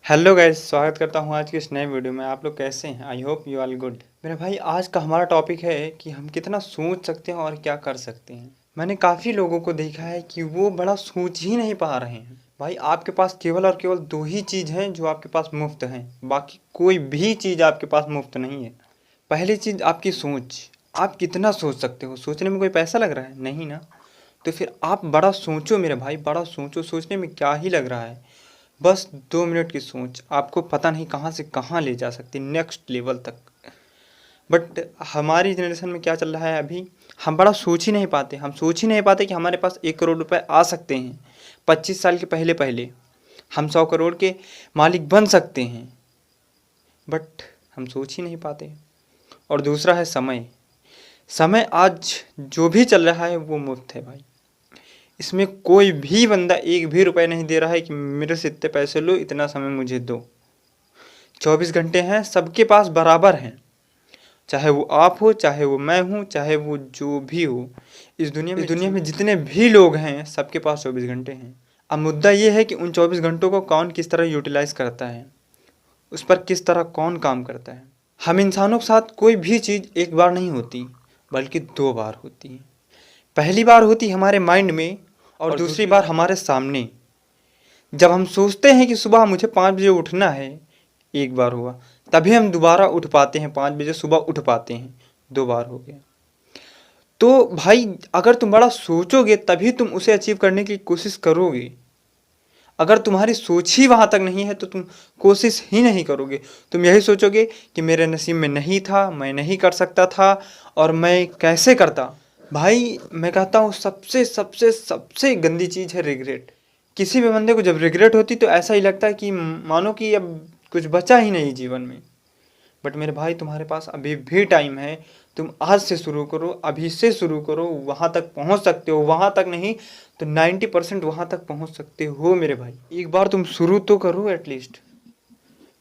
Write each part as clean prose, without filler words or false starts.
Hello guys, स्वागत करता हूँ आज की इस नए वीडियो में। आप लोग कैसे हैं? I hope you all good. मेरे भाई, आज का हमारा टॉपिक है कि हम कितना सोच सकते हैं और क्या कर सकते हैं। मैंने काफ़ी लोगों को देखा है कि वो बड़ा सोच ही नहीं पा रहे हैं। भाई, आपके पास केवल और केवल दो ही चीज़ हैं जो आपके पास मुफ्त हैं। बाकी कोई भी चीज़ आपके पास मुफ्त नहीं है। पहली चीज़ आपकी सोच। आप कितना सोच सकते हो? सोचने में कोई पैसा लग रहा है? नहीं ना। तो फिर आप बड़ा सोचो मेरे भाई, बड़ा सोचो। सोचने में क्या ही लग रहा है? बस 2 मिनट की सोच आपको पता नहीं कहाँ से कहाँ ले जा सकती, नेक्स्ट लेवल तक। बट हमारी जनरेशन में क्या चल रहा है अभी? हम बड़ा सोच ही नहीं पाते। हम सोच ही नहीं पाते कि हमारे पास 1 करोड़ रुपए आ सकते हैं 25 साल के पहले पहले। हम 100 करोड़ के मालिक बन सकते हैं, बट हम सोच ही नहीं पाते। और दूसरा है समय। समय आज जो भी चल रहा है वो मुफ्त है भाई। इसमें कोई भी बंदा एक भी रुपए नहीं दे रहा है कि मेरे से इतने पैसे लो, इतना समय मुझे दो। 24 घंटे हैं, सबके पास बराबर हैं। चाहे वो आप हो, चाहे वो मैं हूँ, चाहे वो जो भी हो। इस दुनिया में जितने भी लोग हैं सबके पास 24 घंटे हैं। अब मुद्दा ये है कि उन 24 घंटों को कौन किस तरह यूटिलाइज करता है, उस पर किस तरह कौन काम करता है। हम इंसानों के साथ कोई भी चीज़ एक बार नहीं होती, बल्कि 2 बार होती है। पहली बार होती हमारे माइंड में, और दूसरी बार हमारे सामने। जब हम सोचते हैं कि सुबह मुझे 5 बजे उठना है, एक बार हुआ। तभी हम दोबारा उठ पाते हैं, 5 बजे सुबह उठ पाते हैं, 2 बार हो गया। तो भाई, अगर तुम बड़ा सोचोगे तभी तुम उसे अचीव करने की कोशिश करोगे। अगर तुम्हारी सोच ही वहाँ तक नहीं है तो तुम कोशिश ही नहीं करोगे। तुम यही सोचोगे कि मेरे नसीब में नहीं था, मैं नहीं कर सकता था, और मैं कैसे करता। भाई, मैं कहता हूँ सबसे सबसे सबसे गंदी चीज़ है रिग्रेट। किसी भी बंदे को जब रिग्रेट होती तो ऐसा ही लगता है कि मानो कि अब कुछ बचा ही नहीं जीवन में। बट मेरे भाई, तुम्हारे पास अभी भी टाइम है। तुम आज से शुरू करो, अभी से शुरू करो। वहाँ तक पहुँच सकते हो, वहाँ तक नहीं तो 90% वहाँ तक पहुँच सकते हो मेरे भाई। एक बार तुम शुरू तो करो एटलीस्ट।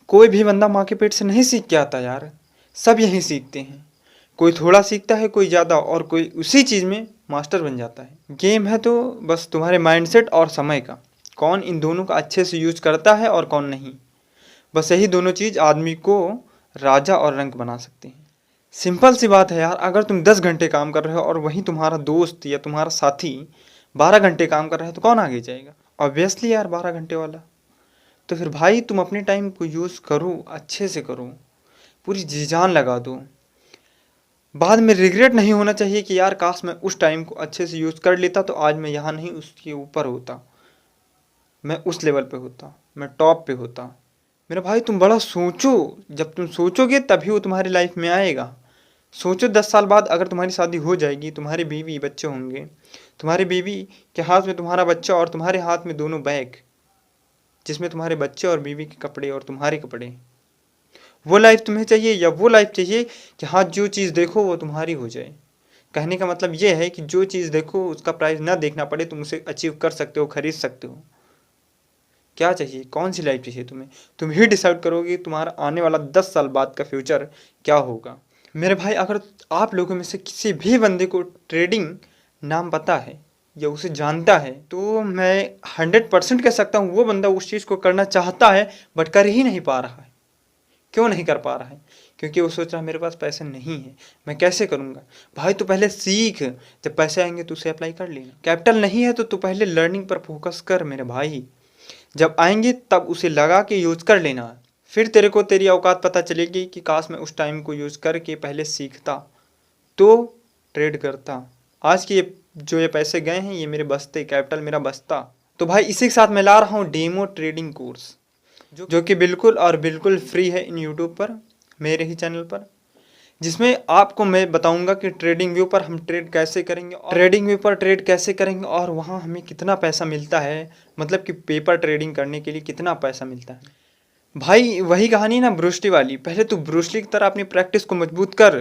कोई भी बंदा माँ के पेट से नहीं सीख के आता यार, सब यहीं सीखते हैं। कोई थोड़ा सीखता है, कोई ज़्यादा, और कोई उसी चीज़ में मास्टर बन जाता है। गेम है तो बस तुम्हारे माइंडसेट और समय का, कौन इन दोनों का अच्छे से यूज करता है और कौन नहीं। बस यही दोनों चीज़ आदमी को राजा और रंक बना सकते हैं। सिंपल सी बात है यार, अगर तुम 10 घंटे काम कर रहे हो और वहीं तुम्हारा दोस्त या तुम्हारा साथी 12 घंटे काम कर रहा है तो कौन आगे जाएगा? ऑब्वियसली यार, 12 घंटे वाला। तो फिर भाई, तुम अपने टाइम को यूज़ करो, अच्छे से करो, पूरी जी जान लगा दो। बाद में रिग्रेट नहीं होना चाहिए कि यार काश मैं उस टाइम को अच्छे से यूज़ कर लेता तो आज मैं यहाँ नहीं, उसके ऊपर होता, मैं उस लेवल पे होता, मैं टॉप पे होता। मेरा भाई, तुम बड़ा सोचो। जब तुम सोचोगे तभी वो तुम्हारी लाइफ में आएगा। सोचो, 10 साल बाद अगर तुम्हारी शादी हो जाएगी, तुम्हारे बीवी बच्चे होंगे, तुम्हारी बीवी के हाथ में तुम्हारा बच्चा और तुम्हारे हाथ में दोनों बैग, जिसमें तुम्हारे बच्चे और बीवी के कपड़े और तुम्हारे कपड़े। वो लाइफ तुम्हें चाहिए या वो लाइफ चाहिए कि हाँ, जो चीज़ देखो वो तुम्हारी हो जाए? कहने का मतलब ये है कि जो चीज़ देखो उसका प्राइस ना देखना पड़े, तुम उसे अचीव कर सकते हो, खरीद सकते हो। क्या चाहिए? कौन सी लाइफ चाहिए तुम्हें? तुम ही डिसाइड करोगे तुम्हारा आने वाला 10 साल बाद का फ्यूचर क्या होगा। मेरे भाई, अगर आप लोगों में से किसी भी बंदे को ट्रेडिंग नाम पता है या उसे जानता है तो मैं 100% कह सकता हूँ वो बंदा उस चीज़ को करना चाहता है, बट कर ही नहीं पा रहा है। क्यों नहीं कर पा रहा है? क्योंकि वो सोच रहा है मेरे पास पैसे नहीं है, मैं कैसे करूँगा। भाई, तो पहले सीख, जब पैसे आएंगे तो उसे अप्लाई कर लेना। कैपिटल नहीं है तो तू पहले लर्निंग पर फोकस कर मेरे भाई। जब आएंगे तब उसे लगा के यूज कर लेना। फिर तेरे को तेरी औकात पता चलेगी कि काश मैं उस टाइम को यूज करके पहले सीखता तो ट्रेड करता। आज की ये पैसे गए हैं ये मेरे बस्ते, कैपिटल मेरा बस्ता। तो भाई, इसी के साथ मैं ला रहा हूँ डेमो ट्रेडिंग कोर्स, जो कि बिल्कुल और बिल्कुल फ्री है इन यूट्यूब पर, मेरे ही चैनल पर। जिसमें आपको मैं बताऊंगा कि ट्रेडिंग व्यू पर हम ट्रेड कैसे करेंगे, और ट्रेडिंग व्यू पर ट्रेड कैसे करेंगे और वहाँ हमें कितना पैसा मिलता है। मतलब कि पेपर ट्रेडिंग करने के लिए कितना पैसा मिलता है। भाई, वही कहानी ना ब्रूस ली वाली। पहले तू ब्रूस ली की तरह अपनी प्रैक्टिस को मजबूत कर।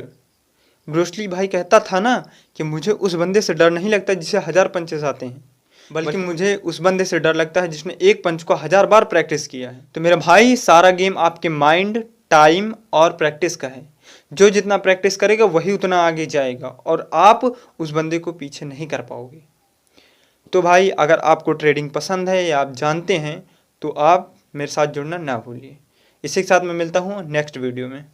ब्रूस ली भाई कहता था ना कि मुझे उस बंदे से डर नहीं लगता जिसे 1000 पंचेस आते हैं, बल्कि मुझे उस बंदे से डर लगता है जिसने एक पंच को 1000 बार प्रैक्टिस किया है। तो मेरा भाई, सारा गेम आपके माइंड, टाइम और प्रैक्टिस का है। जो जितना प्रैक्टिस करेगा वही उतना आगे जाएगा, और आप उस बंदे को पीछे नहीं कर पाओगे। तो भाई, अगर आपको ट्रेडिंग पसंद है या आप जानते हैं तो आप मेरे साथ जुड़ना ना भूलिए। इसी के साथ मैं मिलता हूँ नेक्स्ट वीडियो में।